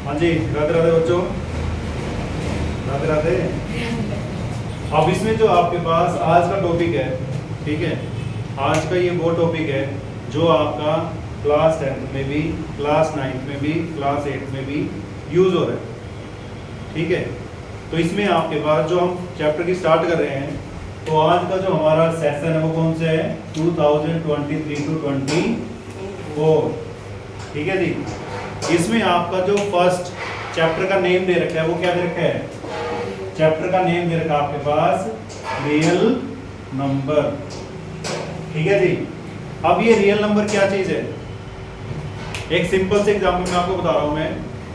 हाँ जी, राधे राधे बच्चों, राधे राधे। अब इसमें जो आपके पास आज का टॉपिक है, ठीक है, आज का ये वो टॉपिक है जो आपका क्लास 10th में भी, क्लास 9th में भी, क्लास 8th में भी यूज हो रहा है, ठीक है। तो इसमें आपके पास जो हम चैप्टर की स्टार्ट कर रहे हैं, तो आज का जो हमारा सेशन है वो कौन सा है, 2023 to 24, ठीक है जी। इसमें आपका जो फर्स्ट चैप्टर का नेम दे रखा है वो क्या दे रखा है, चैप्टर का नेम दे रखा है आपके पास रियल नंबर, ठीक है जी। अब ये रियल नंबर क्या चीज है, एक सिंपल से एग्जांपल मैं आपको बता रहा हूं मैं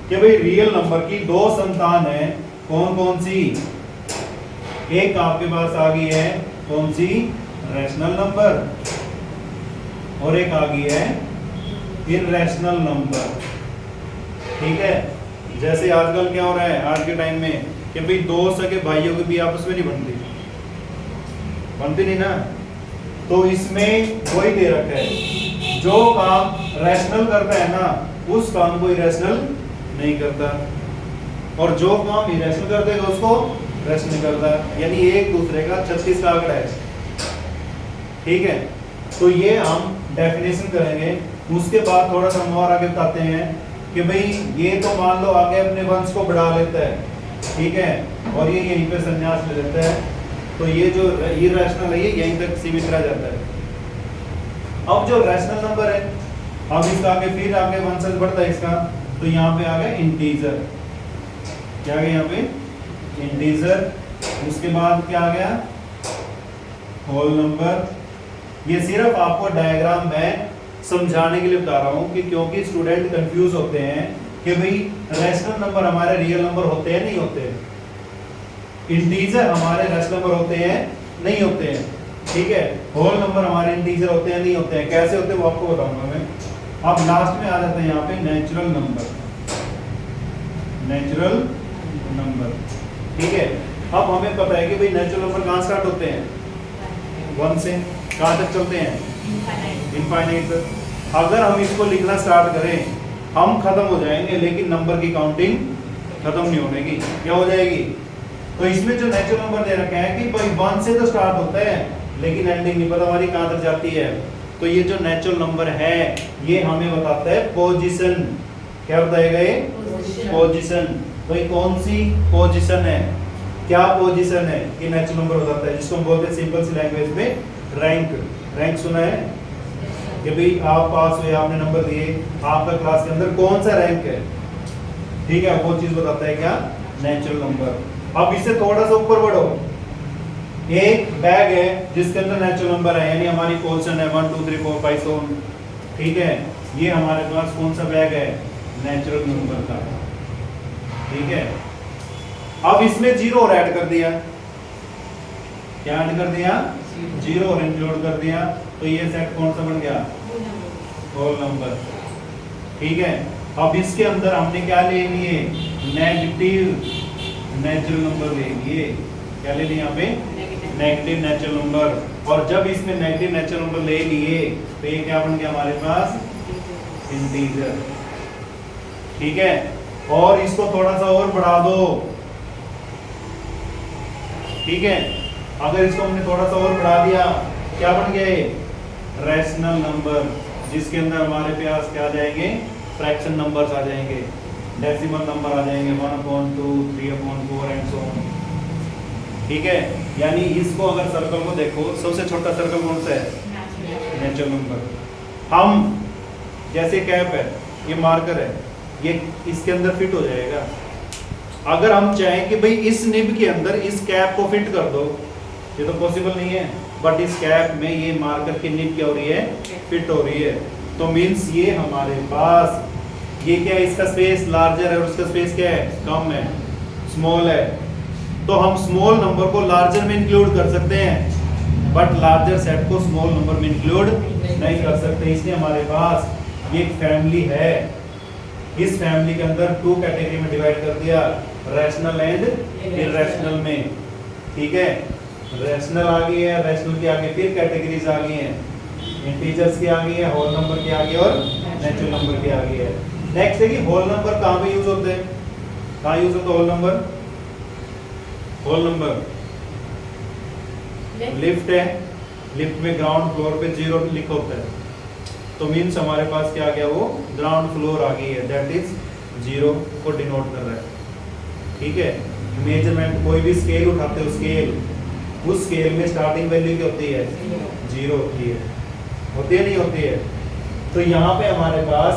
कि भाई रियल नंबर की दो संतान है, कौन कौन सी, एक आपके पास आ गई है कौन सी, रैशनल नंबर, और एक आ गई है इररेशनल नंबर, ठीक है। जैसे आजकल क्या हो रहा है आज के टाइम में कि भाई दो सगे भाइयों के भी आपस में नहीं बनती नहीं ना, तो इसमें वही दे रखा है जो काम रैशनल करता है ना उस काम को इरेशनल नहीं करता, और जो काम इरेशनल कर देगा उसको रैशनल करता है, यानी एक दूसरे का 36 का आंकड़ा है, ठीक है। तो ये हम डेफिनेशन करेंगे, उसके बाद थोड़ा सा हम और आगे बताते हैं कि भाई ये तो मान लो आगे अपने वंश को बढ़ा लेता है, ठीक है, और ये यहीं पे संन्यास ले लेता है, तो ये जो इररेशनल है ये यहीं तक सीमित रह जाता है। अब जो रैशनल नंबर है, अब इसका आगे फिर आगे वंशज बढ़ता है इसका, तो यहाँ पे आ गया इंटीजर, क्या आ गया यहाँ पे इंटीजर, उसके बाद क्या आ गया होल नंबर। ये सिर्फ आपको डायग्राम में समझाने के लिए बता रहा हूँ कि क्योंकि स्टूडेंट कंफ्यूज होते हैं कि भाई रैशनल नंबर हमारे रियल नंबर होते हैं नहीं होते, इंटीजर हमारे रैशनल नंबर होते हैं नहीं होते हैं, ठीक है, होल नंबर हमारे इंटीजर होते हैं नहीं होते हैं, कैसे होते हैं वो आपको बताऊंगा मैं। अब लास्ट में आ जाते हैं यहाँ पे नेचुरल नंबर, नेचुरल नंबर, ठीक है। अब हमें पता है कि भाई नेचुरल नंबर कहाँ स्टार्ट होते हैं, 1 से कहाँ तक चलते हैं, इनफाइनाइट तक। अगर हम इसको लिखना स्टार्ट करें हम खत्म हो जाएंगे, लेकिन नंबर की काउंटिंग खत्म नहीं होने की, क्या हो जाएगी। तो इसमें जो नेचुरल नंबर दे रखा है कि भाई 1 से तो स्टार्ट होता है लेकिन एंडिंग नहीं पता हमारी कहाँ तक जाती है, तो ये जो नेचुरल नंबर है ये हमें बताता है पोजीशन, क्या बताएगा ये पोजीशन, भाई कौन सी पोजीशन है, क्या पोजीशन है, ये नेचुरल नंबर बताता है, जिसको हम बोलते हैं सिंपल सी लैंग्वेज में रैंक। रैंक सुना है कि भाई आप पास हुए, आपने नंबर दिए, आपका क्लास के अंदर कौन सा रैंक है, ठीक है, वो चीज बताता है क्या, नेचुरल नंबर। अब इससे थोड़ा सा ऊपर बढ़ो, एक बैग है जिसके अंदर नेचुरल नंबर है, यानी हमारी पोजीशन है 1 2 3 4 5 so, ठीक है, ये हमारे पास कौन सा बैग है, नेचुरल नंबर का, ठीक है। अब इसमें जीरो और ऐड कर दिया, क्या ऐड कर दिया, जीरो और इंक्लूड कर दिया, तो ये सेट कौन सा बन गया, होल नंबर, ठीक है। अब इसके अंदर हमने क्या ले लिए, नेगेटिव नेचुरल नंबर ले लिए, क्या ले लिए यहाँ पे, नेगेटिव नेचुरल नंबर, और जब इसमें नेगेटिव नेचुरल नंबर ले लिए तो ये क्या बन गया हमारे पास, इंटीजर, ठीक है। और इसको थोड़ा सा और बढ़ा दो, ठीक है, अगर इसको हमने थोड़ा सा और बढ़ा दिया क्या बन गया ये, रैशनल नंबर, जिसके अंदर हमारे पास क्या आ जाएंगे, फ्रैक्शन नंबर्स आ जाएंगे, डेसिमल नंबर आ जाएंगे 1/2 3/4 एंड सो ऑन, ठीक है। यानी इसको अगर सर्कल को देखो, सबसे छोटा सर्कल कौन सा है, नेचुरल नंबर। हम जैसे कैप है, ये मार्कर है, ये इसके अंदर फिट हो जाएगा, अगर हम चाहें कि भाई इस निब के अंदर इस कैप को फिट कर दो, ये तो पॉसिबल नहीं है, बट इस कैप में ये मार्कर की निब क्या हो रही है, फिट हो रही है, तो मींस ये हमारे पास ये क्या है, इसका स्पेस लार्जर है और उसका स्पेस क्या है, कम है, स्मॉल है, तो हम स्मॉल नंबर को लार्जर में इंक्लूड कर सकते हैं बट लार्जर सेट को स्मॉल नंबर में इंक्लूड नहीं कर सकते, इसलिए हमारे पास ये एक फैमिली है, इस फैमिली के अंदर 2 कैटेगरी में डिवाइड कर दिया, रैशनल एंड इररेशनल में, ठीक है। रैशनल आ गई है, रैशनल के आगे फिर कैटेगरीज आ गई हैं, इंटीजर्स की आ गई है, होल नंबर की आ गई और नेचुरल नंबर की आ गई है। नेक्स्ट है कि होल नंबर कहाँ पे यूज होते हैं, कहाँ यूज होता है whole number? Whole number lift है, लिफ्ट में ग्राउंड फ्लोर पे 0 लिखा होता है, तो मीन्स हमारे पास क्या आ गया, वो ग्राउंड फ्लोर आ गई है, दैट इज 0 को डिनोट कर रहा है। ठीक है, मेजरमेंट कोई भी स्केल उठाते हो, स्केल, उस स्केल में स्टार्टिंग वैल्यू क्या होती है? 0 होती है, होती है नहीं होती है? तो यहाँ पे हमारे पास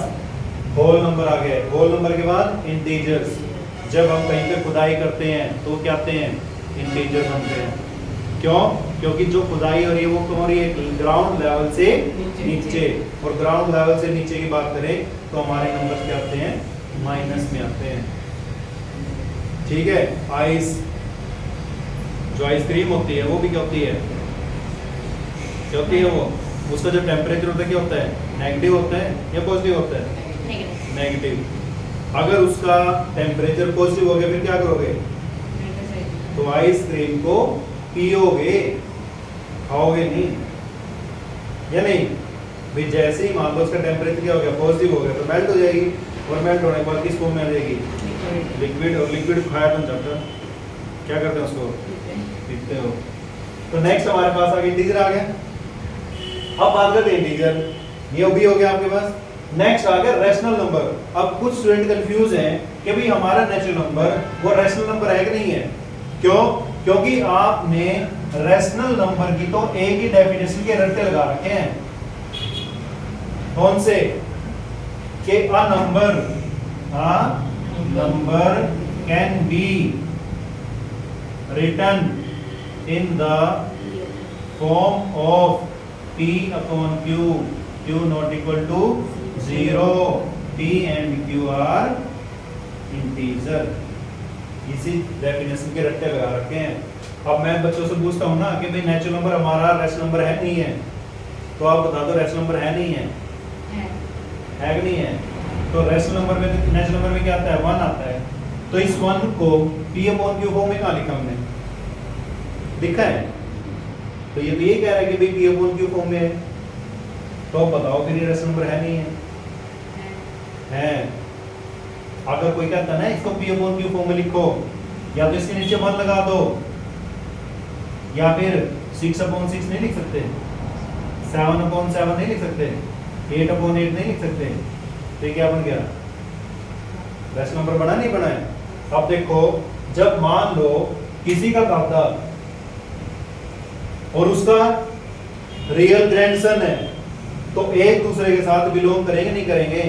होल नंबर आ गए। होल नंबर के बाद इंटीजर्स, जब हम कहीं पे खुदाई करते हैं तो क्या आते हैं? इंटीजर बनते हैं। क्यों? क्योंकि जो खुदाई हो रही है वो कौन हो रही है? ग्राउंड लेवल से नीचे, और ग्राउंड लेवल से नीचे की बात करें तो हमारे नंबर क्या आते हैं? माइनस में आते हैं। ठीक है, आइस, जो आइसक्रीम होती है वो भी क्या होती है? क्या होती है वो? उसका जो टेम्परेचर होता है क्या होता है? नेगेटिव होता है या पॉजिटिव होता है? नेगेटिव। अगर उसका टेम्परेचर पॉजिटिव हो गया फिर क्या करोगे? तो आइसक्रीम को पियोगे, खाओगे नहीं, या नहीं? भाई जैसे ही मान लो उसका टेम्परेचर क्या हो गया? पॉजिटिव हो गया, तो मेल्ट हो जाएगी, और मेल्ट होने के बाद किस फॉर्म में आ जाएगी? लिक्विड। और लिक्विड खाया बन जाता है, क्या करते हैं उसको? पीते हो। तो नेक्स्ट हमारे पास आ गया इंटीजर आ गया। अब बात करते हैं इंटीजर, ये भी हो गया आपके पास। नेक्स्ट आ गया रैशनल नंबर। अब कुछ स्टूडेंट कंफ्यूज हैं कि भाई हमारा नेचुरल नंबर वो रैशनल नंबर है कि नहीं है? क्यों? क्योंकि आपने रैशनल नंबर की तो एक ही डेफिनेशन के रट्टे लगा रखे हैं। कौन से? कि a number can be written in the form of p upon q, q not equal to 0, p and q are integer। इसी डेफिनेशन के रट्टे लगा रखे हैं। अब मैं बच्चों से पूछता हूँ ना कि भाई नेचुरल नंबर हमारा रैशनल नंबर है नहीं है, तो आप बता दो रैशनल नंबर है नहीं है? है कि नहीं है? तो रैशनल नंबर में, नेचुरल नंबर में क्या आता है? 1 आता है। तो इस 1 को p upon q फॉर्म में कहाँ लिखा हमने? लिखा है। तो ये तो ये कह रहा है कि भाई p upon q फॉर्म में है, तो बताओ फिर ये रैशनल नंबर है नहीं है? है। अगर कोई कहता है ना इसको p upon q फॉर्म में लिखो, या तो इसके नीचे 1 लगा दो, या फिर 6 upon 6 नहीं लिख सकते, 7 upon 7 नहीं लिख सकते, 8 upon 8 नहीं लिख सकते, तो ये क्या बन गया? रैशनल नंबर बना नहीं बना है? अब देखो, जब मान लो किसी का दादा और उसका रियल ग्रैंडसन है, तो एक दूसरे के साथ बिलोंग करेंगे नहीं करेंगे?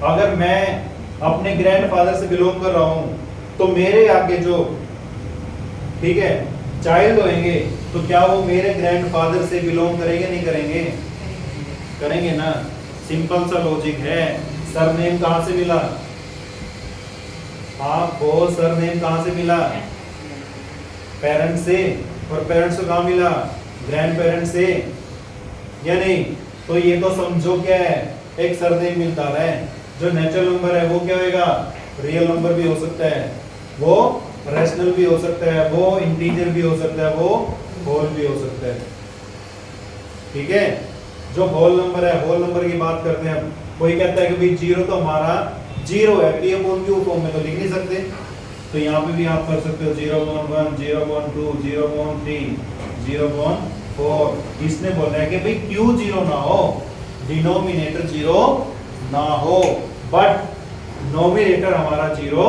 अगर मैं अपने ग्रैंडफादर से बिलोंग कर रहा हूं तो मेरे आगे जो, ठीक है, चाइल्ड होंगे, तो क्या वो मेरे ग्रैंडफादर से बिलोंग करेंगे नहीं करेंगे? करेंगे ना। सिंपल सा लॉजिक है। सरनेम कहां से मिला आपको? सरनेम कहां से मिला? पेरेंट्स से। और पेरेंट्स को कहां मिला? ग्रैंड पेरेंट्स से, या नहीं? तो ये तो समझो क्या है? एक सरनेम मिलता है। जो नेचुरल नंबर है वो क्या होगा? रियल नंबर भी हो सकता है, वो रैशनल भी हो सकता है, वो इंटीजर भी हो सकता है, वो होल भी हो सकता है। ठीक है, जो होल नंबर है, होल नंबर की बात करते हैं। कोई कहता है कि भाई 0 तो हमारा 0 है, p upon q फॉर्म में तो लिख नहीं सकते, तो यहाँ पे भी आप कर सकते हो 0/1, 0/2, 0/3, 0/4। इसने बोला है कि भाई q 0 ना हो, डिनोमिनेटर 0 ना हो, बट नोमिनेटर हमारा 0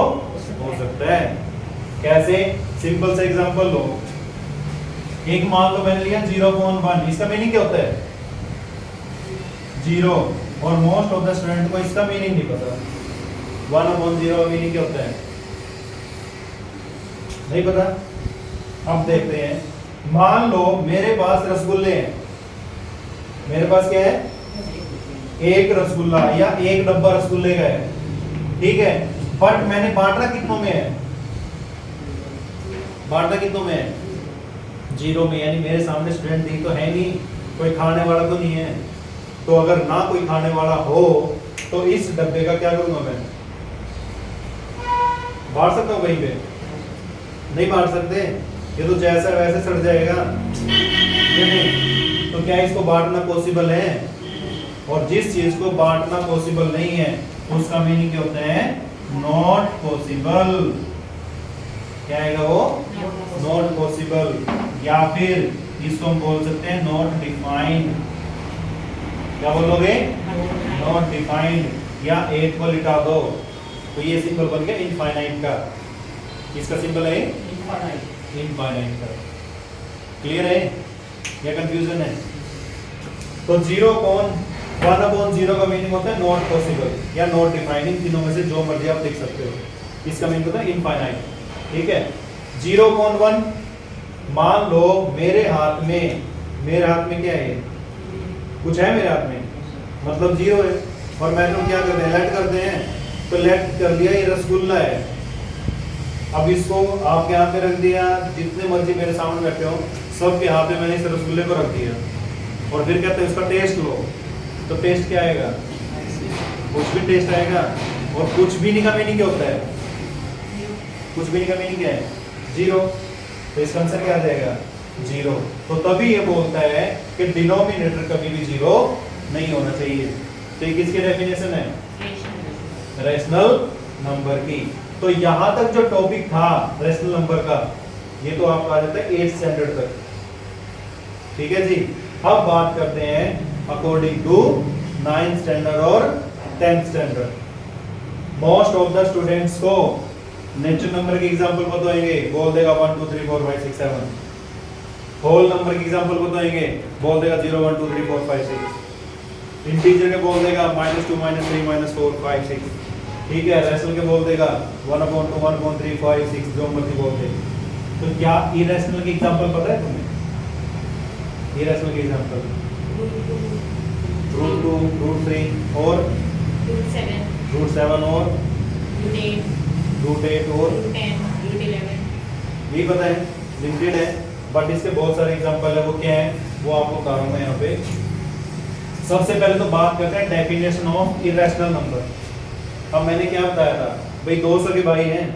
हो सकता है। कैसे? सिंपल सा एग्जांपल लो। एक मान लो मैंने लिया 0/1, इसका मीनिंग क्या होता है? 0। और मोस्ट ऑफ द स्टूडेंट को इसका मीनिंग नहीं पता। 1/0 मीनिंग क्या होता है? नहीं पता। अब देखते हैं, मान लो मेरे पास रसगुल्ले हैं, मेरे पास क्या है? एक रसगुल्ला या एक डब्बा रसगुल्ले का है, ठीक है, बट मैंने बांटना कितनों में है? बांटना कितनों में है? 0 में, यानी मेरे सामने स्टूडेंट ही तो है नहीं, कोई खाने वाला तो नहीं है। तो अगर ना कोई खाने वाला हो तो इस डब्बे का क्या करूंगा मैं? बांट सकता हूं कहीं पे? नहीं बांट सकते, ये तो जैसा वैसे सड़ जाएगा, ये नहीं। तो क्या इसको बांटना पॉसिबल है? और जिस चीज को बांटना पॉसिबल नहीं है उसका मीनिंग क्या होता है? Not possible. क्या आएगा वो? Not possible. या फिर इसको हम बोल सकते हैं नॉट डिफाइंड। क्या बोलोगे? Not defined. या 8 को लिटा दो तो ये सिंबल बन गया इनफाइनाइट का। इसका सिंबल है इनफाइनाइट का। क्लियर है या कंफ्यूजन है? तो 1/0 का मीनिंग होता है नॉट पॉसिबल या नॉट डिफाइंड। इन तीनों में से जो मर्जी आप देख सकते हो। इसका मीनिंग होता है इनफाइनाइट। ठीक है। 0/1 मान लो मेरे हाथ में क्या है? कुछ है मेरे हाथ में, मतलब 0 है। और मैं तो क्या करते हैं? लेट करते हैं। तो लेट कर दिया, ये रसगुल्ला है। अब इसको आपके हाथ में रख दिया, जितने मर्जी मेरे सामने बैठे हो सबके हाथ में मैंने इस रसगुल्ले को रख दिया और फिर कहते हैं इसका टेस्ट लो। तो टेस्ट क्या आएगा? कुछ भी टेस्ट आएगा। और कुछ भी नहीं का मीनिंग क्या होता है? कुछ भी नहीं का मीनिंग क्या है? 0। तो इसका आंसर क्या आ जाएगा? 0। तो तभी ये बोलता है कि डिनोमिनेटर कभी भी 0 नहीं होना चाहिए। तो ये किसकी डेफिनेशन है? रैशनल नंबर की। तो यहां तक जो टॉपिक था रैशनल नंबर का, ये तो आपका आ जाता है 8th स्टैंडर्ड तक। ठीक है जी। अब बात करते हैं अकॉर्डिंग टू 9th स्टैंडर्ड और 10th standard. Most of the students को नेचुरल नंबर के एग्जांपल बताएंगे, बोल देगा 1 2 3 4 5 6 7। होल नंबर के एग्जांपल बताएंगे, बोल देगा 0 1 2 3 4 5 6। इंटीजर के बोल देगा -2 -3 -4 5 6। ठीक है। रैशनल के बोल देगा 1/2 1/3 5 6 जो मर्जी बोल दे। तो क्या इरेशनल के एग्जांपल पता है तुम्हें? इरेशनल के एग्जांपल √2 √3 और √7 और √8 और √10 यही पता है, लिमिटेड है। बट इसके बहुत सारे एग्जांपल है। वो क्या है वो आपको बता रहा हूं मैं यहाँ पे। सबसे पहले तो बात करते हैं डेफिनेशन ऑफ इरेशनल नंबर। अब मैंने क्या बताया था भाई, 200 के भाई हैं,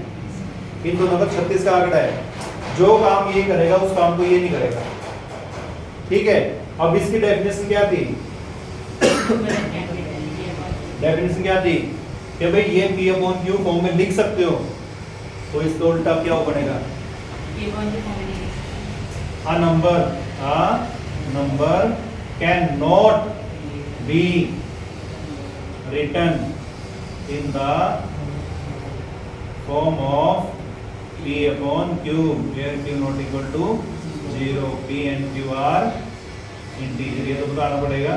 इन दोनों का 36 का आंकड़ा है। जो काम ये करेगा उस काम को ये नहीं करेगा। ठीक है। अब इसकी डेफिनेशन क्या थी? डेफिनेशन क्या थी कि भाई ये P/Q फॉर्म में लिख सकते हो। तो इसका उल्टा क्या हो बनेगा? A number cannot be written in the form of P/Q where Q not equal to 0. P and Q are integer। ये तो बताना पड़ेगा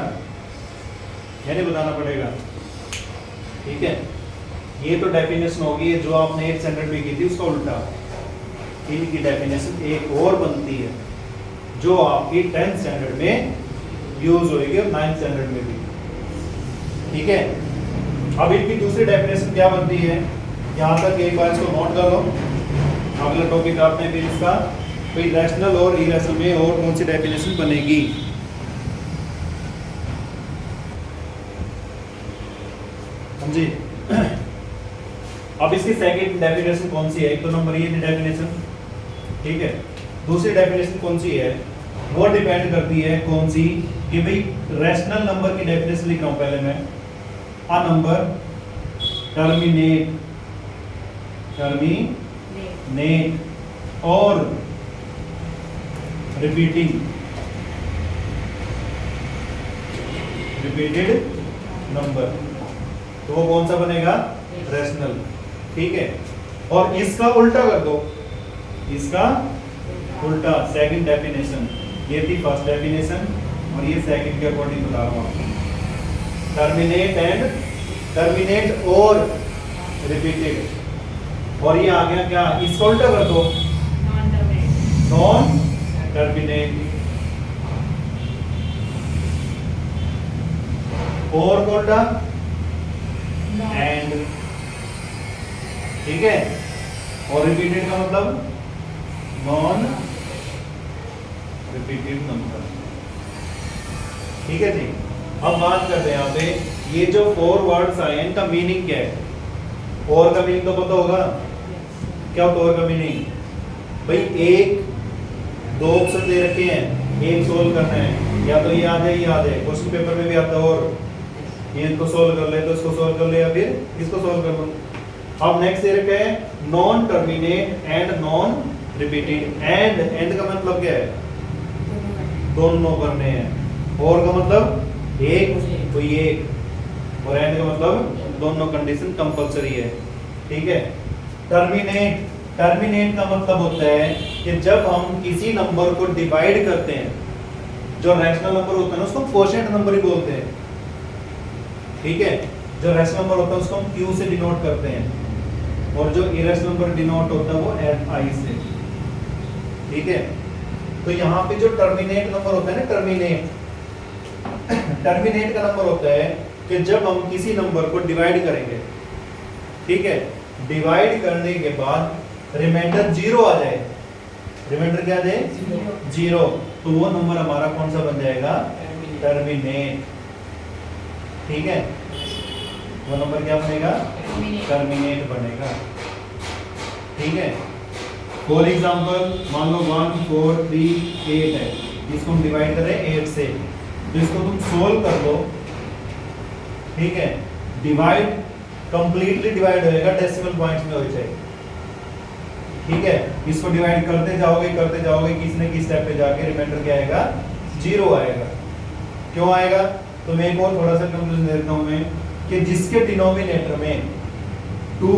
या नहीं बताना पड़ेगा? ठीक है। ये तो डेफिनेशन होगी जो आपने 8th स्टैंडर्ड में की थी, उसका उल्टा इनकी डेफिनेशन एक और बनती है जो आपकी 10th स्टैंडर्ड में यूज होगी और 9th स्टैंडर्ड में भी। ठीक है। अब इनकी दूसरी डेफिनेशन क्या बनती है, यहाँ तक एक बार इसको नोट कर लो। अगला टॉपिक आते हैं फिर इसका, कोई रैशनल और इरेशनल में और कौन सी डेफिनेशन बनेगी। समझी? अब इसकी सेकंड डेफिनेशन कौन सी है? एक तो नंबर ये डेफिनेशन, ठीक है। दूसरी डेफिनेशन कौन सी है वो डिपेंड करती है कौन सी, कि भाई रैशनल नंबर की डेफिनेशन लिख रहा हूं पहले मैं। अ नंबर टर्मिनेट और रिपीटेड नंबर, तो वो कौन सा बनेगा? रैशनल। ठीक है। और इसका उल्टा कर दो, इसका उल्टा सेकंड डेफिनेशन। ये थी फर्स्ट डेफिनेशन और ये सेकंड के अकॉर्डिंग बता रहा हूं आपको। टर्मिनेट और रिपीटेड। और ये आ गया क्या? इसका उल्टा कर दो, नॉन टर्मिनेट। और उल्टा एंड। ठीक है। और रिपीटेड का मतलब नॉन रिपीटेड नंबर। ठीक है जी। अब बात करते हैं यहाँ पे ये जो 4 वर्ड्स आए हैं इनका मीनिंग क्या है। और का मीनिंग तो पता होगा, क्या होता है और का मीनिंग? भाई एक 2 ऑप्शन दे रखे हैं, एक सोल्व करना है, या तो ये याद है क्वेश्चन पेपर में भी आता है और ये इसको सोल्व कर ले तो इसको सोल्व कर ले या फिर इसको सोल्व कर लो। अब नेक्स्ट ये रखा है non terminate and non repeated. And का मतलब क्या है? दोनों करने हैं। और का मतलब एक कोई एक, और एंड का मतलब दोनों कंडीशन कंपलसरी है। ठीक है। टर्मिनेट का मतलब होता है कि जब हम किसी नंबर को डिवाइड करते हैं, जो रैशनल नंबर होता है ना उसको कोशेंट नंबर ही बोलते हैं। ठीक है। जो रैशनल नंबर होता है उसको हम Q से डिनोट करते हैं, और जो इरेशनल नंबर डिनोट होता है वो Fi से। ठीक है। तो यहाँ पे जो टर्मिनेट नंबर होता है ना, टर्मिनेट का नंबर होता है कि जब हम किसी नंबर को डिवाइड करेंगे, ठीक है, डिवाइड करने के बाद रिमाइंडर 0 आ जाए। रिमाइंडर क्या आ जाए? 0। तो वो नंबर हमारा कौन सा बन जाएगा? टर्मिनेट। ठीक है। वो नंबर क्या बनेगा? टर्मिनेट बनेगा। ठीक है। फॉर एग्जांपल मान लो 1 4 3 8 है, इसको हम डिवाइड करें 8 से, तो इसको तुम सोल्व कर लो। ठीक है। डिवाइड कंप्लीटली डिवाइड होएगा, डेसिमल पॉइंट्स में हो जाए। ठीक है। इसको डिवाइड करते जाओगे किसी न किसी स्टेप पे जाके रिमाइंडर क्या आएगा? 0 आएगा। क्यों आएगा? तो मैं एक और थोड़ा सा कंक्लूजन देता हूं मैं कि जिसके डिनोमिनेटर में 2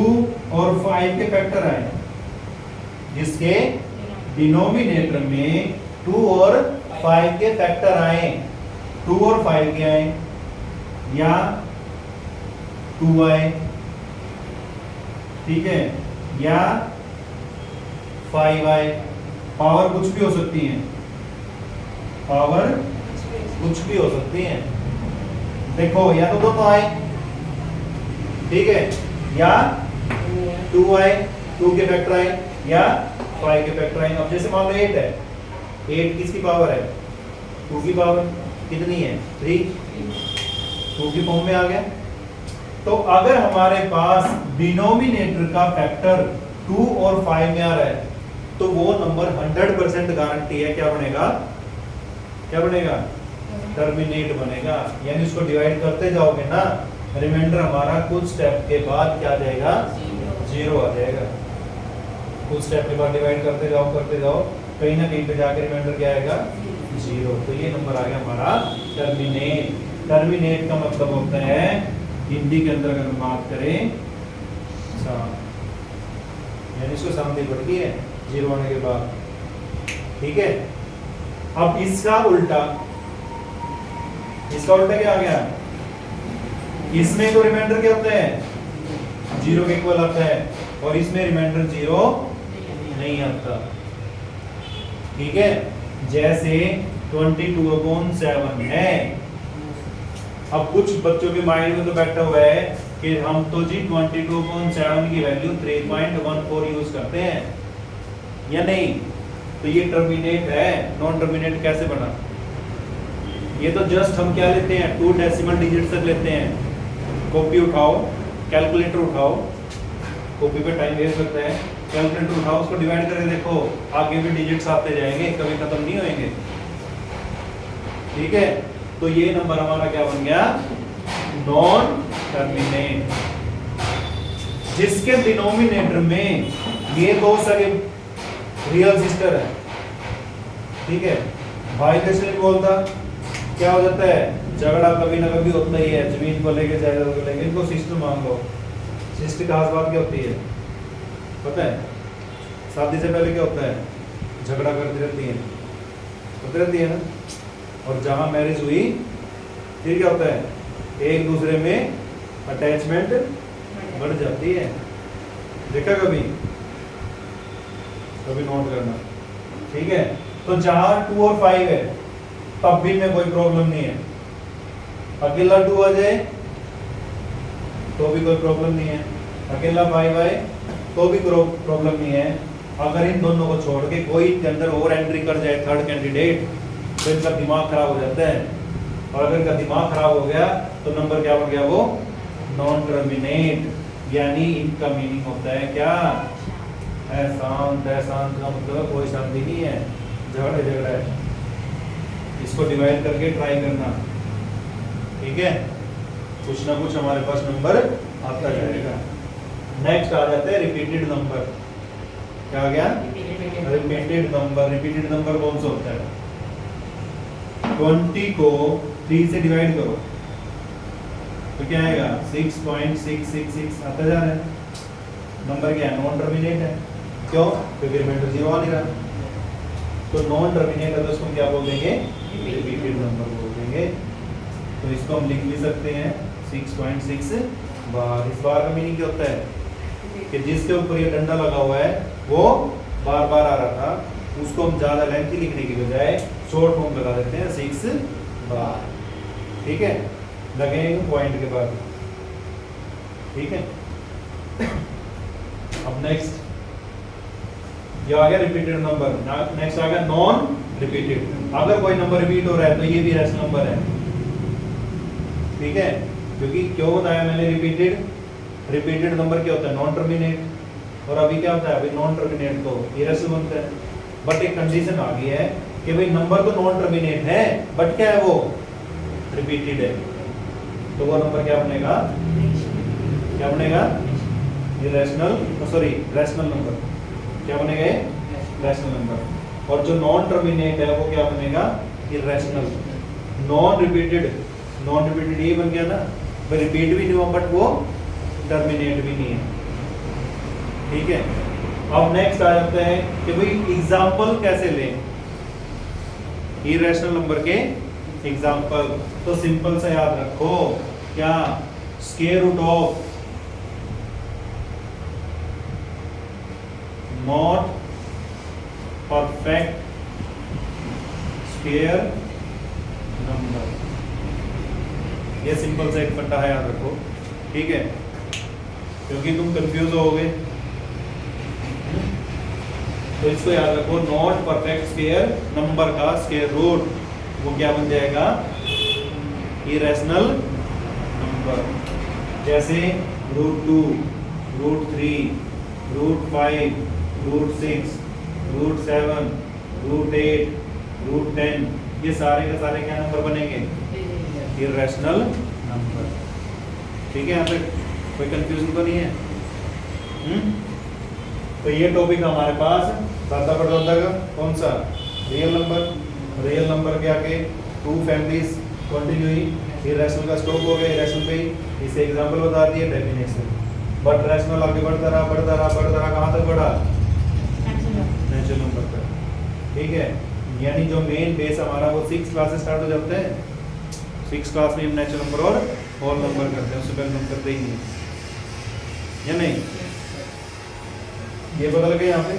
और 5 के फैक्टर आए, जिसके डिनोमिनेटर में 2 और 5 के फैक्टर आए, 2 और 5 के आए या 2 आए, ठीक है, या 5 आए, पावर कुछ भी हो सकती है, पावर कुछ भी हो सकती है। देखो या तो दोनों आए, ठीक है, या 2 आए, 2 के फैक्टर आए, या 5 के फैक्टर आए। अब जैसे मान लो 8 है, 8 किसकी पावर है? 2 की पावर कितनी है? 3, 2 की फॉर्म में आ गया। तो अगर हमारे पास डिनोमिनेटर का फैक्टर 2 और 5 में आ रहा है तो वो नंबर 100% गारंटी है क्या बनेगा? क्या बनेगा? टर्मिनेट बनेगा। यानी उसको डिवाइड करते जाओगे ना, रिमाइंडर हमारा कुछ स्टेप के बाद क्या आ जाएगा? 0 आ जाएगा। कुछ स्टेप के बाद डिवाइड करते जाओ कहीं ना कहीं पे जाकर रिमाइंडर क्या आएगा? 0। तो ये नंबर आ गया हमारा टर्मिनेट। टर्मिनेट का मतलब होता है हिंदी के अंदर अगर बात करें साम, यानी इसको सामने बढ़ गई है 0 आने के बाद। ठीक है। अब इसका उल्टा क्या आ गया? इसमें तो रिमाइंडर क्या होता है? 0 के इक्वल आता है, और इसमें रिमाइंडर 0 नहीं आता। ठीक है। जैसे 22/7 है। अब कुछ बच्चों के माइंड में तो बैठा हुआ है कि हम तो जी 22/7 की वैल्यू 3.14 यूज करते हैं या नहीं, तो ये टर्मिनेट है। नॉन टर्मिनेट कैसे बना? ये तो जस्ट हम क्या लेते हैं? 2 डेसिमल डिजिट तक लेते हैं। कॉपी उठाओ, कैलकुलेटर उठाओ, कॉपी पे टाइम वेस्ट करते हैं, कैलकुलेटर उठाओ, उसको डिवाइड करके देखो, आगे भी डिजिट्स आते जाएंगे, कभी खत्म नहीं होंगे। ठीक है। तो ये नंबर हमारा क्या बन गया? Non terminate. जिसके डिनोमिनेटर में ये 2 सगे रियल सिस्टर है, ठीक है, भाई कैसे नहीं बोलता, क्या हो जाता है? झगड़ा कभी ना कभी होता ही है, जमीन को लेके जायदाद को लेके। इनको सिस्टर मान लो। सिस्टर की खास बात क्या होती है पता है? शादी से पहले क्या होता है? झगड़ा करती रहती है ना। और जहां मैरिज हुई फिर क्या होता है? एक दूसरे में अटैचमेंट बढ़ जाती है। देखा कभी नोट करना। ठीक है। तो जहां 2 और 5 है तब भी में कोई प्रॉब्लम नहीं है। अकेला 2 आ जाए तो भी कोई प्रॉब्लम नहीं है, अकेला 5 आए तो भी कोई प्रॉब्लम नहीं है। अगर इन दोनों को छोड़ के कोई इनके अंदर और एंट्री कर जाए थर्ड कैंडिडेट, तो इनका दिमाग खराब हो जाता है। और अगर इनका दिमाग खराब हो गया तो नंबर क्या बन गया? वो नॉन टर्मिनेट। यानी इनका मीनिंग होता है क्या? अशांत का मतलब कोई शांति नहीं है, झगड़ा है। इसको डिवाइड करके ट्राई करना। ठीक है। कुछ ना कुछ हमारे पास नंबर आता जाएगा। नेक्स्ट आ जाते हैं रिपीटेड नंबर। क्या आ गया? Repeated number. रिपीटेड नंबर कौन सा होता है? 20 को 3 से डिवाइड करो तो क्या आएगा? 6.666 आता जा रहा है। नंबर क्या है? नॉन टर्मिनेट है। क्यों? क्योंकि रिमाइंडर 0 आ नहीं रहा। तो नॉन टर्मिनेट है तो इसको क्या बोल देंगे? रिपीटेड नंबर बोल देंगे। तो इसको हम लिख भी सकते हैं 6.6 बार। इस बार का मीनिंग क्या होता है कि जिसके ऊपर ये डंडा लगा हुआ है वो बार बार आ रहा था, उसको हम ज्यादा लेंथी लिखने की बजाय शॉर्ट फॉर्म लगा देते हैं 6 बार। ठीक है, लगेंगे पॉइंट के बाद। ठीक है, अब नेक्स्ट ये आ गया रिपीटेड नंबर। नेक्स्ट आ गया नॉन रिपीटेड। अगर कोई नंबर रिपीट हो रहा है तो ये भी रैशनल नंबर है। ठीक है, क्योंकि क्यों बताया मैंने रिपीटेड? रिपीटेड नंबर क्या होता है? Non terminate. और अभी क्या होता है? अभी नॉन टर्मिनेट तो इरेशनल बनता है। बट एक कंडीशन आ गई है कि भाई नंबर तो नॉन टर्मिनेट है बट क्या है? वो रिपीटेड है। तो वो नंबर क्या बनेगा? क्या बनेगा? Irrational, sorry rational number. क्या बनेगा? Rational number. और जो नॉन टर्मिनेट है वो क्या बनेगा? Irrational. Non repeated, non repeated ये बन गया ना, भाई रिपीट भी नहीं हुआ बट वो टर्मिनेट भी नहीं है। ठीक है, अब नेक्स्ट आ जाते हैं कि भाई एग्जाम्पल कैसे लें इरेशनल नंबर के एग्जाम्पल। तो सिंपल सा याद रखो, क्या? Square root of not perfect square number. ये सिंपल सा एक फंडा है, याद रखो। ठीक है, क्योंकि तुम कंफ्यूज होगे तो इसको याद रखो। नॉट परफेक्ट स्क्वायर नंबर का स्क्वायर रूट वो क्या बन जाएगा? Irrational number. जैसे √2, √3, √5, √6, √7, √8, √10, ये सारे के सारे क्या नंबर बनेंगे? Irrational number. ठीक है, यहाँ पे कोई कंफ्यूजन तो नहीं है? तो ये टॉपिक हमारे पास दादा परदादा का कौन सा? Real number. रियल नंबर के आगे 2 फैमिलीज कंटिन्यू हुई। इरेशनल का स्टॉप हो गया, इरेशनल पे ही इसे एग्जांपल बता दिए, डेफिनेशन। बट रैशनल आगे बढ़ता रहा बढ़ता रहा बढ़ता रहा, कहाँ तक बढ़ा? नेचुरल नंबर तक। ठीक है, यानी जो मेन बेस हमारा वो 6 क्लास से स्टार्ट हो जाते हैं। 6 क्लास में हम नेचुरल नंबर और होल नंबर करते हैं, उससे पहले हम करते ही नहीं, या नहीं? ये बदल गए यहाँ पे,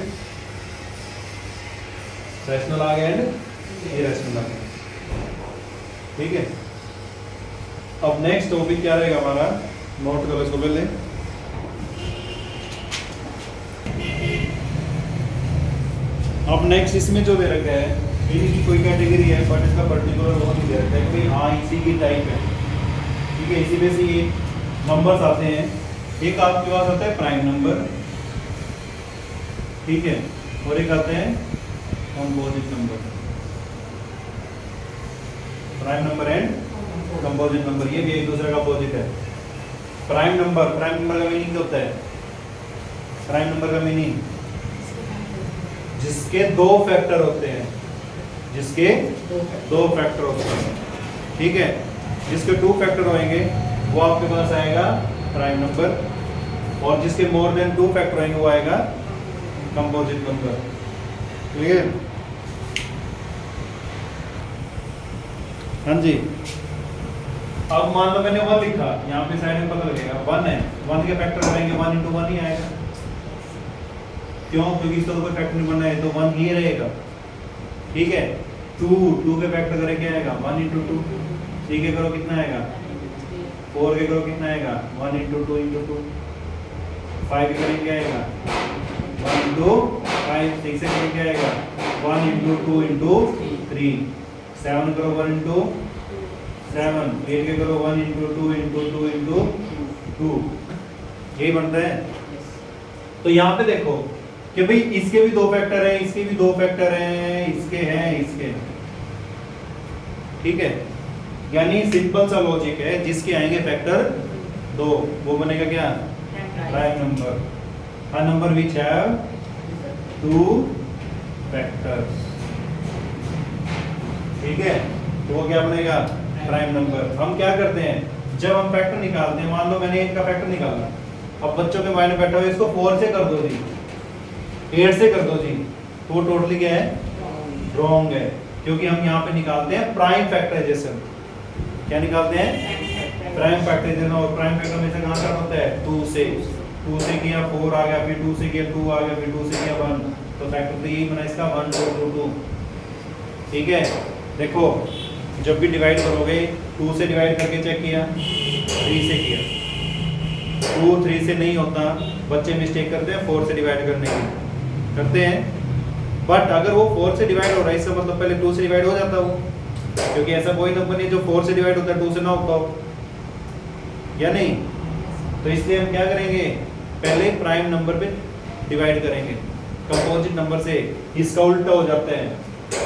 रैशनल आ गया एंड इरेशनल आ गया। ठीक है, अब नेक्स्ट टॉपिक क्या रहेगा हमारा? नोट करो इसको पहले। अब नेक्स्ट इसमें जो दे रखा है इनकी कोई कैटेगरी है बट इसका पर्टिकुलर वो नहीं दे रखा है कि हाँ इसी की टाइप है। ठीक है, इसी में से ये नंबर्स आते हैं। एक आपके पास आता है प्राइम नंबर, ठीक है, और एक आते हैं composite number. Prime number and composite number, ये भी एक दूसरे का अपोजिट है। प्राइम नंबर का मीनिंग क्या होता है? प्राइम नंबर का मीनिंग जिसके 2 फैक्टर होते हैं, जिसके 2 फैक्टर होते हैं। ठीक है, जिसके 2 फैक्टर होंगे वो आपके पास आएगा प्राइम नंबर, और जिसके मोर देन 2 फैक्टर होंगे वो आएगा कंपोजिट नंबर। क्लियर? हाँ जी। अब मान लो मैंने 1 लिखा, यहाँ पे साइड में पता लगेगा 1 है, 1 के फैक्टर करेंगे 1 × 1 ही आएगा। क्यों? क्योंकि इसका तो कोई फैक्टर नहीं बनना है, तो 1 ही रहेगा। ठीक है, 2 के फैक्टर करें क्या आएगा? 1 × 2। 3 के करो कितना आएगा? 4 के करो कितना आएगा? 1 × 2 × 2। 5 के करें क्या आएगा? 1 × 5। 6 से करें क्या आएगा? 1 × 2 × 3। 7 करो 1 × 7। 8 के करो 1 × 2 × 2 × 2। यही बनता है। तो यहाँ पे देखो कि भाई इसके भी 2 फैक्टर हैं, इसके भी 2 फैक्टर हैं, इसके हैं, इसके हैं। ठीक है, यानी सिंपल सा लॉजिक है, जिसके आएंगे फैक्टर 2 वो बनेगा क्या? Prime number. A number which have 2 factors, ठीक है, तो वो क्या बनेगा? Prime number. हम क्या करते हैं, जब हम फैक्टर निकालते हैं, मान लो मैंने 8 का फैक्टर निकाला, अब बच्चों के माइंड में बैठा हुआ इसको 4 से कर दो जी, 8 से कर दो जी, तो वो टोटली क्या है? रॉन्ग है, क्योंकि हम यहाँ पे निकालते हैं प्राइम फैक्टराइजेशन। क्या निकालते हैं? Prime factorization. और प्राइम फैक्टर में से कहाँ स्टार्ट होता है? 2 से। 2 से किया 4 आ गया, फिर 2 से किया 2 आ गया, फिर 2 से किया 1, तो फैक्टर तो यही बना इसका 1 2 2 2, ठीक है। देखो जब भी डिवाइड करोगे 2 से डिवाइड करके चेक किया, 3 से किया, 2 3 से नहीं होता, बच्चे मिस्टेक करते हैं 4 से डिवाइड करने की, करते हैं, बट अगर वो 4 से डिवाइड हो रहा है इसका मतलब पहले 2 से डिवाइड हो जाता वो, क्योंकि ऐसा कोई नंबर नहीं जो 4 से डिवाइड होता है 2 से ना होता हो, या नहीं? तो इसलिए हम क्या करेंगे, पहले प्राइम नंबर पे डिवाइड करेंगे कंपोजिट नंबर से। इसका उल्टा हो जाता है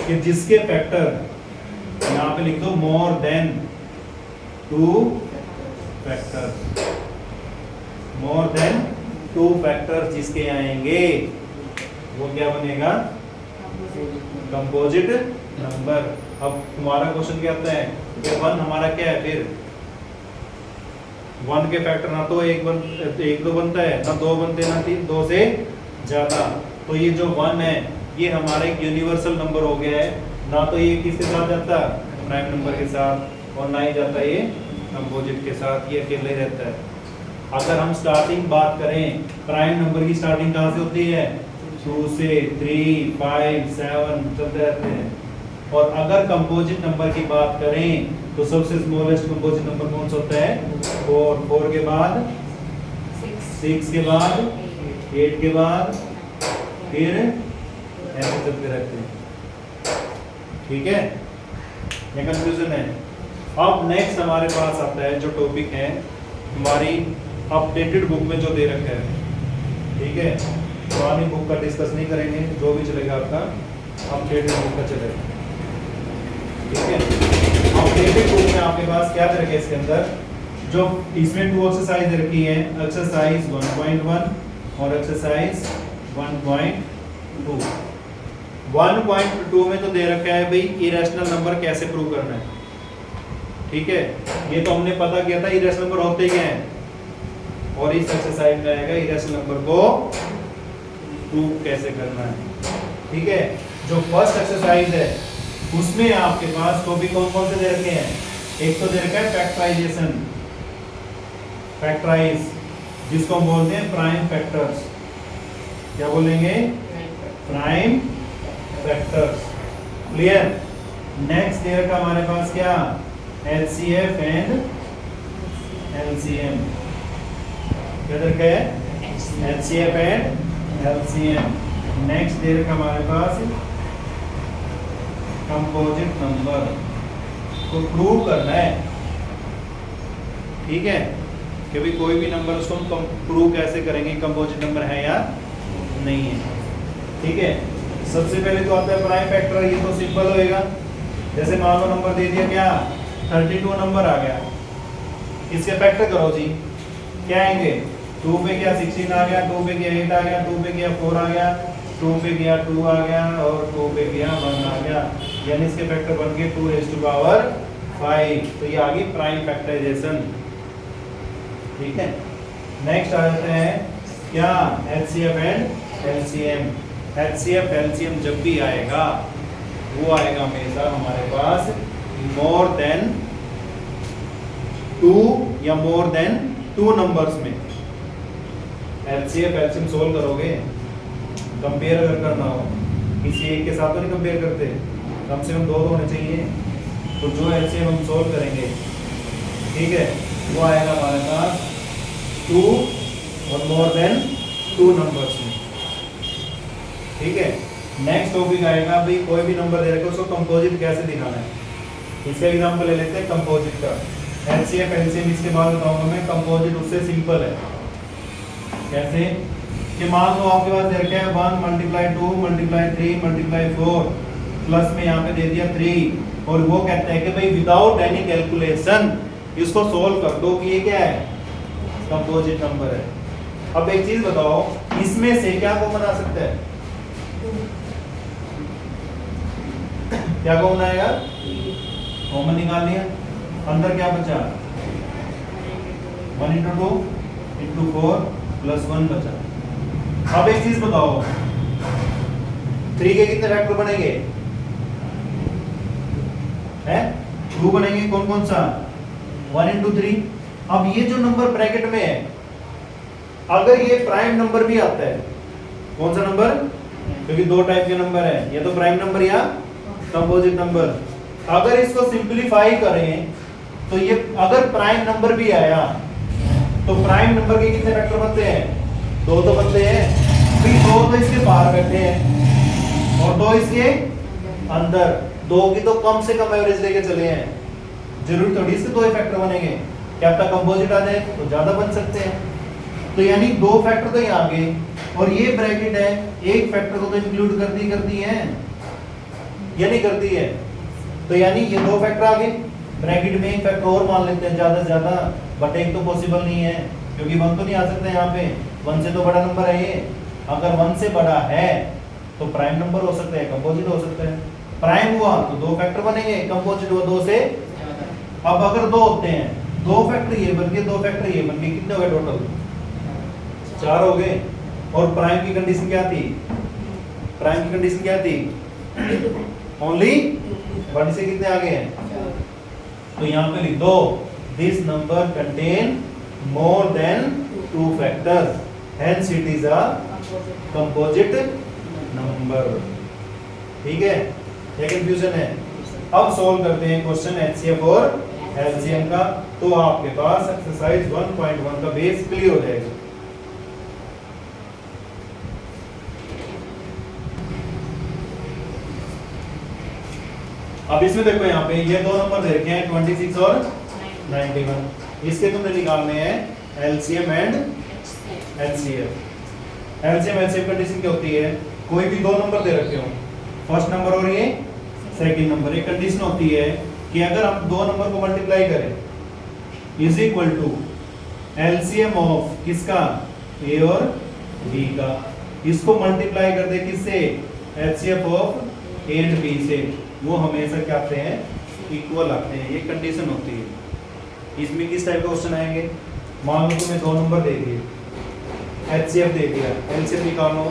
कि जिसके फैक्टर, यहाँ पे लिख दो more than 2 factor, more than 2 factor जिसके आएंगे वो क्या बनेगा? Composite number. अब तुम्हारा क्वेश्चन क्या आता है कि 1 हमारा क्या है, फिर 1 के फैक्टर ना तो 1 2 बनता है, ना 2 बनते, ना 3, 2 से ज्यादा, तो ये जो 1 है ये हमारा एक यूनिवर्सल नंबर हो गया है, ना तो ये किसके साथ जाता? प्राइम नंबर के साथ, और ना ही जाता ये कंपोजिट के साथ, ये अकेले रहता है। अगर हम स्टार्टिंग बात करें, प्राइम नंबर की स्टार्टिंग कहाँ से होती है? 2 से 3 5 7 चलते रहते हैं। और अगर कंपोजिट नंबर की बात करें तो सबसे स्मॉलेस्ट कंपोजिट नंबर कौन सा होता है? 4, 4 के बाद 6 के बाद 8 के बाद, फिर ऐसे चलते रहते हैं, ठीक है। ये कंफ्यूजन है। अब नेक्स्ट हमारे पास आता है जो टॉपिक है हमारी अपडेटेड बुक में जो दे रखा है, ठीक है। पुरानी बुक का डिस्कस नहीं करेंगे, जो भी चलेगा आपका अपडेटेड बुक का चलेगा, ठीक है। अपडेटेड बुक में आपके पास क्या दे रखा है, इसके अंदर जो इसमें 2 एक्सरसाइज रखी है, एक्सरसाइज 1.1 और एक्सरसाइज 1.2। 1.2 में तो दे रखा है भाई इरेशनल नंबर कैसे प्रूव करना है, ठीक है। ये तो हमने पता किया था इरेशनल नंबर होते क्या हैं, और इस एक्सरसाइज में आएगा इरेशनल नंबर को प्रूव कैसे करना है, ठीक है। जो फर्स्ट एक्सरसाइज है उसमें आपके पास टॉपिक कौन कौन से दे रखे हैं? एक तो दे रखा है फैक्टराइजेशन, फैक्टराइज जिसको हम बोलते हैं प्राइम फैक्टर्स। क्या बोलेंगे? Prime factors, clear. नेक्स्ट दे रखा हमारे पास क्या? HCF and LCM. क्या दे रखा है? HCF and LCM. नेक्स्ट दे रखा हमारे पास कंपोजिट नंबर को प्रूव करना है, ठीक है। कि भाई कोई भी नंबर उसको हम प्रूव कैसे करेंगे कंपोजिट नंबर है या नहीं है, ठीक है। सबसे पहले तो आता है प्राइम फैक्टर, ये तो सिंपल होएगा। जैसे मान लो नंबर दे दिया क्या 32 नंबर आ गया, इसके फैक्टर करो जी, क्या आएंगे? 2 पे क्या 16 आ गया, 2 पे क्या 8 आ गया, 2 पे क्या 4 आ गया, 2 पे गया 2 आ गया, और 2 पे गया 1 आ गया, यानी इसके फैक्टर बन गए 2 raised to power 5। तो ये आ गई प्राइम फैक्टराइजेशन, ठीक है। नेक्स्ट आ जाते हैं क्या? HCF and LCM. HCF LCM जब भी आएगा वो आएगा हमेशा हमारे पास मोर देन 2 या मोर देन 2 नंबर्स में। एचसीएफ एलसीएम सोल्व करोगे, कंपेयर अगर करना हो किसी एक के साथ तो नहीं कंपेयर करते, कम से कम 2 होने चाहिए। तो जो एलसीएम हम सोल्व करेंगे, ठीक है, वो आएगा हमारे पास 2 और मोर देन 2 नंबर्स में, ठीक है। नेक्स्ट टॉपिक आएगा भाई कोई भी नंबर दे रखे उसको कंपोजिट कैसे दिखाना है। इसका एग्जांपल ले लेते हैं कंपोजिट का। एलसीएफ एलसीएम इसके बाद बताऊंगा मैं। कंपोजिट उससे सिंपल है, कैसे कि मान लो आपके पास दे रखा है 1 × 2 × 3 × 4 प्लस में यहाँ पे दे दिया 3 और वो कहते हैं कि भाई विदाउट एनी कैलकुलेशन इसको सोल्व कर दो कि ये क्या है, कंपोजिट नंबर है। अब एक चीज बताओ, इसमें से क्या कॉमन आ सकता है? क्या कॉमन आएगा? कॉमन निकाल लिया, अंदर क्या बचा? 1 × 2 × 4 + 1 बचा। अब एक चीज बताओ, 3 के कितने फैक्टर बनेंगे? है 2 बनेंगे। कौन कौन सा? 1 × 3। अब ये जो नंबर ब्रैकेट में है, अगर ये प्राइम नंबर भी आता है, कौन सा नंबर? क्योंकि दो टाइप के नंबर है, या तो प्राइम नंबर या कंपोजिट नंबर। अगर इसको सिंपलीफाई करें तो ये अगर प्राइम नंबर भी आया तो प्राइम नंबर के कितने फैक्टर बनते हैं? 2 तो बनते हैं, फिर 2 तो इसके बाहर बैठे हैं और 2 इसके अंदर। 2 की तो कम से कम एवरेज लेके चले हैं, जरूरी थोड़ी इसके 2 फैक्टर बनेंगे। क्या पता कंपोजिट आ जाए तो ज्यादा बन सकते हैं। तो यानी 2 फैक्टर तो यहाँ आ गए, और ये ब्रैकेट है, एक फैक्टर को तो इंक्लूड करती है या नहीं करती है? तो यानी ये 2 फैक्टर आ गए, ब्रैकेट में एक फैक्टर और मान लेते हैं ज्यादा से ज्यादा, बट एक तो पॉसिबल नहीं है क्योंकि 1 तो नहीं आ सकता यहाँ पे, 1 से तो बड़ा नंबर है ये। अगर 1 से बड़ा है तो प्राइम नंबर हो सकता है, कंपोजिट हो सकता है। प्राइम हुआ तो 2 फैक्टर बनेंगे, कंपोजिट हुआ 2 से। अब अगर 2 होते हैं, 2 फैक्टर ये बन गए, 2 फैक्टर ये बन गए, कितने हो गए टोटल? 4 हो गए। और प्राइम की कंडीशन क्या थी? प्राइम की कंडीशन क्या थी? ओनली 1 से कितने आ गए हैं? तो यहाँ पे लिख दो, this number contain more than 2 factors, hence it is a composite number. ठीक है, ये कंफ्यूजन है। अब सॉल्व करते हैं क्वेश्चन एचसीएफ और एलसीएम का, तो आपके पास एक्सरसाइज 1.1 का बेस क्लियर हो जाएगा। अब इसमें देखो, यहाँ पे ये 2 नंबर दे रखे हैं 26 और 91। इसके तुमने निकालने हैं LCM and HCF. LCM HCF condition क्या होती है? कोई भी 2 नंबर दे रखे हो, फर्स्ट नंबर और ये सेकंड नंबर, एक कंडीशन होती है कि अगर हम 2 नंबर को मल्टीप्लाई करें is equal to LCM of किसका? ए और बी का। इसको मल्टीप्लाई कर दे किससे? HCF of A and B से। वो हमेशा क्या आते हैं? इक्वल आते हैं। ये कंडीशन होती है। इसमें किस टाइप का क्वेश्चन आएंगे? मान लो तुम्हें 2 नंबर दे दिए, एचसीएफ दे दिया, एलसीएम निकालो,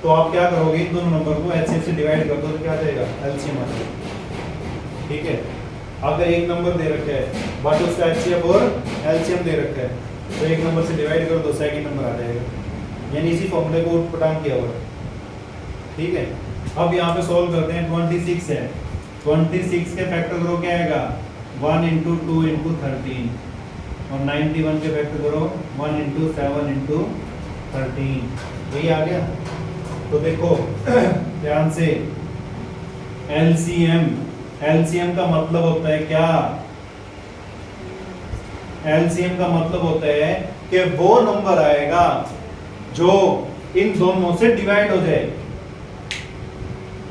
तो आप क्या करोगे? इन दोनों नंबर को एचसीएफ से डिवाइड कर दो तो क्या आ जाएगा? एलसीएम आ जाएगा। ठीक है। अगर एक नंबर दे रखा है बट उसका एचसीएफ और एलसीएम दे रखा है, तो एक नंबर से डिवाइड कर दो, सेकंड नंबर आ जाएगा। यानी इसी फॉर्मूले को उठपटांग किया हुआ। ठीक है। अब यहाँ पे सॉल्व करते हैं। 26 है, 26 के फैक्टर करो क्या आएगा? 1 × 2 × 13, और 91 के फैक्टर करो 1 × 7 × 13। वही आ गया। तो देखो ध्यान से, एलसीएम का मतलब होता है क्या? एलसीएम का मतलब होता है कि वो नंबर आएगा जो इन दोनों से डिवाइड हो जाए।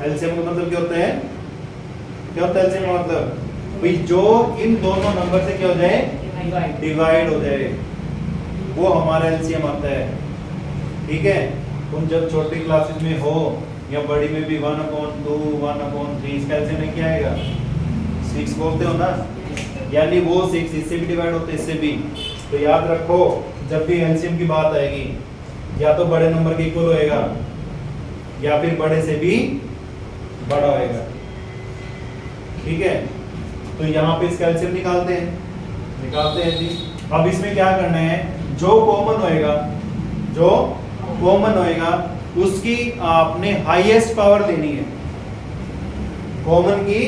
एलसीएम का मतलब क्या होता है? क्या होता है एलसीएम का मतलब? भाई जो इन दोनों नंबर से क्या हो जाए? डिवाइड हो जाए, वो हमारा एलसीएम आता है। ठीक है। तुम जब छोटी क्लासेस में हो या बड़ी में भी 1/2 1/3, इसका एलसीएम में क्या आएगा? 6 बोलते हो ना, यानी वो 6 इससे भी डिवाइड होते हैं, इससे भी। तो याद रखो, जब भी एलसीएम की बात आएगी या तो बड़े नंबर के इक्वल होएगा या फिर बड़े से भी बड़ा होएगा। ठीक है। तो यहाँ पे इसका एलसीएम निकालते हैं जी। अब इसमें क्या करना है? जो कॉमन होएगा उसकी आपने हाईएस्ट पावर लेनी है, कॉमन की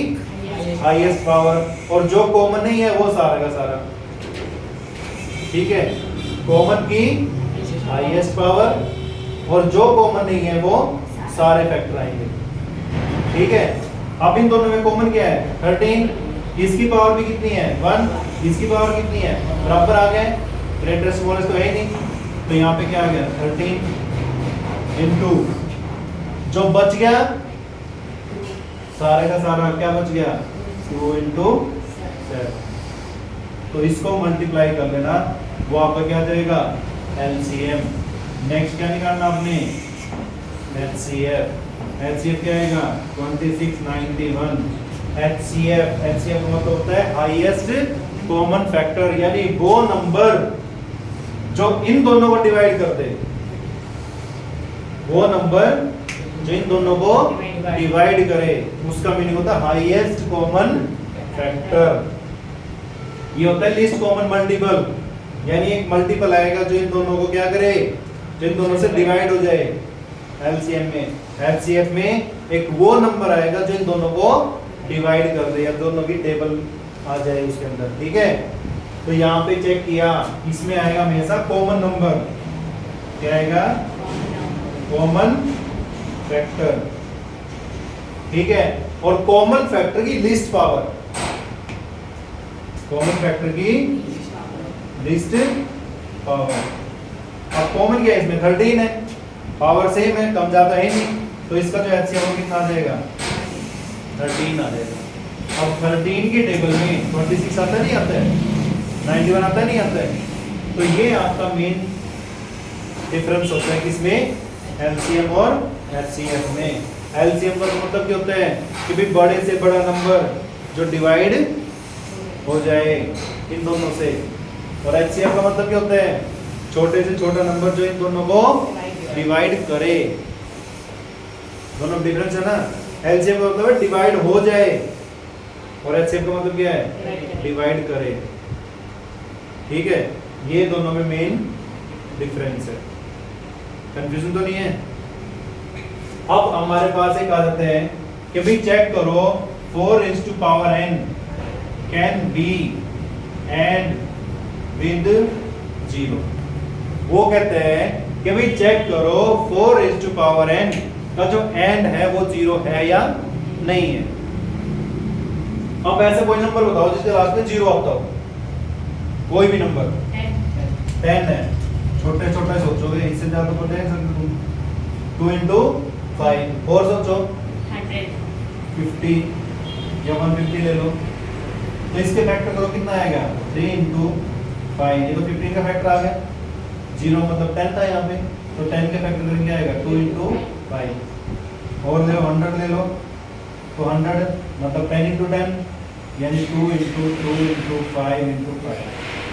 हाईएस्ट पावर, और जो कॉमन नहीं है वो सारा का सारा। ठीक है। कॉमन की हाईएस्ट पावर, और जो कॉमन नहीं है वो सारे फैक्टर आएंगे। ठीक है। अब इन दोनों में कॉमन क्या है? 13। इसकी पावर भी कितनी है? 1। इसकी पावर कितनी है? बराबर आ गए, ग्रेटर स्मॉलेस्ट तो है ही नहीं, तो यहाँ पे क्या आ गया? 13 इनटू जो बच गया सारे का सारा क्या बच गया? 2 into 7। तो इसको मल्टीप्लाई कर लेना, वो आपका क्या जाएगा LCM। नेक्स्ट क्या निकालना आपने HCF। HCF क्या आएगा 2691। HCF का मतलब होता है हाईएस्ट कॉमन फैक्टर, यानी वो नंबर जो इन दोनों को डिवाइड कर दे, वो नंबर जो इन दोनों को डिवाइड करे, उसका मीनिंग होता है हाईएस्ट कॉमन फैक्टर। ये होता है लीस्ट कॉमन मल्टीपल, यानी एक मल्टीपल आएगा जो इन दोनों को क्या करे, जो इन दोनों से डिवाइड हो जाए। एलसीएम में, एचसीएफ में एक वो नंबर आएगा जो इन दोनों को डिवाइड कर दे, या दोनों की टेबल आ जाए उसके अंदर। ठीक है, तो यहाँ पे चेक किया, इसमें आएगा हमेशा कॉमन नंबर। क्या आएगा कॉमन फैक्टर। ठीक है, और कॉमन फैक्टर की लिस्ट पावर, कॉमन फैक्टर की लिस्ट पावर। अब कॉमन क्या है इसमें 13 है, पावर सेम है, कम ज्यादा है नहीं, तो इसका जो एचसीएफ कितना आ जाएगा 13 आ जाएगा। अब 13 की टेबल में 26 आता नहीं आता है, 91 आता नहीं आता है, तो ये आपका मेन डिफरेंस होता है किसमें एलसीएम और एचसीएफ में। एलसीएम का मतलब क्या होता है कि भाई बड़े से बड़ा नंबर जो डिवाइड हो जाए इन दोनों से, और एचसीएफ का मतलब क्या होता है छोटे से छोटा नंबर जो इन दोनों को डिवाइड करे। दोनों डिफरेंस है ना, एलसीएम का मतलब है डिवाइड हो जाए, और एचसीएफ का मतलब क्या है डिवाइड करे। ठीक है, ये दोनों में मेन डिफरेंस है, कंफ्यूजन तो नहीं है। अब हमारे पास एक आदत है कि भाई चेक करो 4n can be and with 0। वो कहते हैं कि भाई चेक करो 4n का जो एंड है वो 0 है या नहीं है। अब ऐसे कोई नंबर बताओ जिसके लास्ट में 0 आता हो, कोई भी नंबर 10 है, छोटे छोटे सोचोगे, इससे ज्यादा तो नहीं सकते तुम। 2 into 5 और सोचो 50 या 150 ले लो, तो इसके फैक्टर करो कितना आएगा 3 into 5। ये तो 15 का फैक्टर आ गया, 0 मतलब 10 था यहाँ पे, तो 10 के फैक्टर करेंगे क्या आएगा 2 into 5। और ले लो 100 ले लो, तो 100 मतलब 10 into 10 यानी 2 into 2 into 5 into 5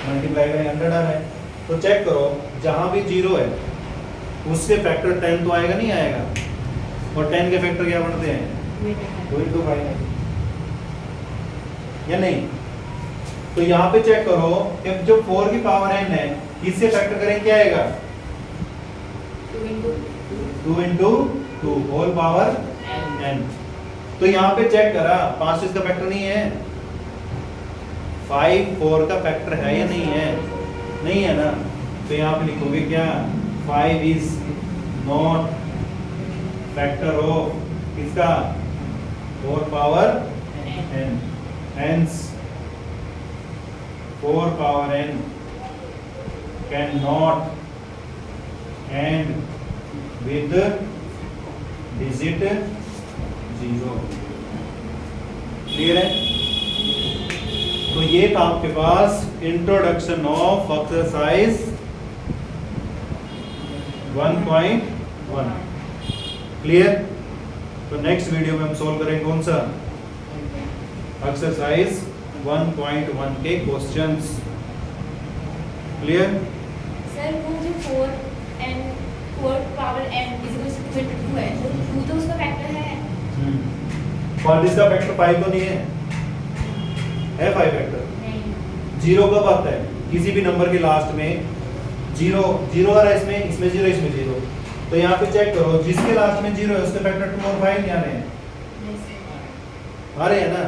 मल्टीप्लाई करें 100 आ रहा है। तो चेक करो जहां भी 0 है उसके फैक्टर 10 तो आएगा नहीं आएगा, और 10 के फैक्टर क्या बनते हैं 2 into 5 या नहीं। तो यहाँ पे चेक करो कि जो 4 की पावर n है इससे फैक्टर करें क्या आएगा 2 into 2 होल पावर n। तो यहाँ पे चेक करा 5 इसका फैक्टर नहीं है, 5 4 का फैक्टर है या नहीं है, नहीं है ना। तो यहाँ पे लिखोगे क्या 5 इज नॉट फैक्टर ऑफ इसका 4 power n, hence 4 power n cannot end with digit 0। Clear है। तो ये था आपके पास इंट्रोडक्शन ऑफ एक्सरसाइज 1.1। क्लियर। तो नेक्स्ट वीडियो में हम सोल्व करेंगे कौन सा एक्सरसाइज 1.1 के क्वेश्चंस। क्लियर। सर वो जो 4 power n is equal to 2 है, तो 2 तो उसका फैक्टर है। और इसका फैक्टर 5 तो नहीं है, है 5 फैक्टर नहीं। 0 कब आता है किसी भी नंबर के लास्ट में 0 0 आ रहा है, इसमें 0 इसमें 0। तो यहाँ पे चेक करो जिसके लास्ट में 0 है उसके फैक्टर 2 और 5 क्या हैं आ रहे हैं ना,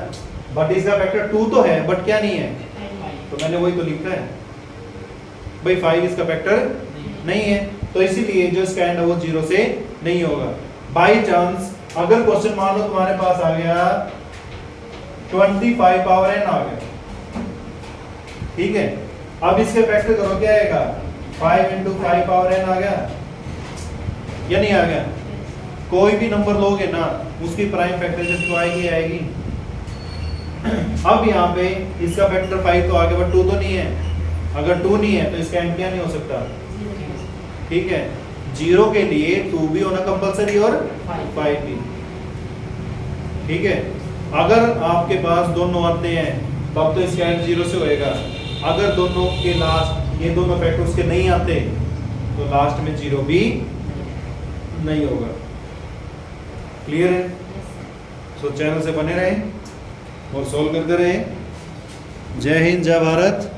बट इसका फैक्टर 2 तो है बट क्या नहीं है, तो मैंने वही तो लिखा है भाई 5 इसका फैक्टर नहीं है, तो इसीलिए जो इसका एंड है वो 0 से नहीं होगा। बाई चांस अगर क्वेश्चन मान लो तुम्हारे पास आ गया 25 पावर n आ गया, ठीक है, अब इसके फैक्टर करो क्या आएगा 5 into 5 पावर n आ गया या नहीं आ गया। कोई भी नंबर लोगे ना उसकी प्राइम फैक्टर तो आएगी आएगी अब यहाँ पे इसका फैक्टर 5 तो आगे बट 2 तो नहीं है, अगर 2 नहीं है तो इसका एम क्या नहीं हो सकता, ठीक है। 0 के लिए 2 भी होना कंपलसरी और 5 भी, ठीक है। अगर आपके पास दोनों आते हैं तब तो इसका एम 0 से होएगा, अगर दोनों के लास्ट ये दोनों फैक्टर्स के नहीं आते तो लास्ट में 0 भी नहीं होगा। क्लियर है? सो चैनल से बने रहें और सॉल्व करते रहें। जय हिंद, जय भारत।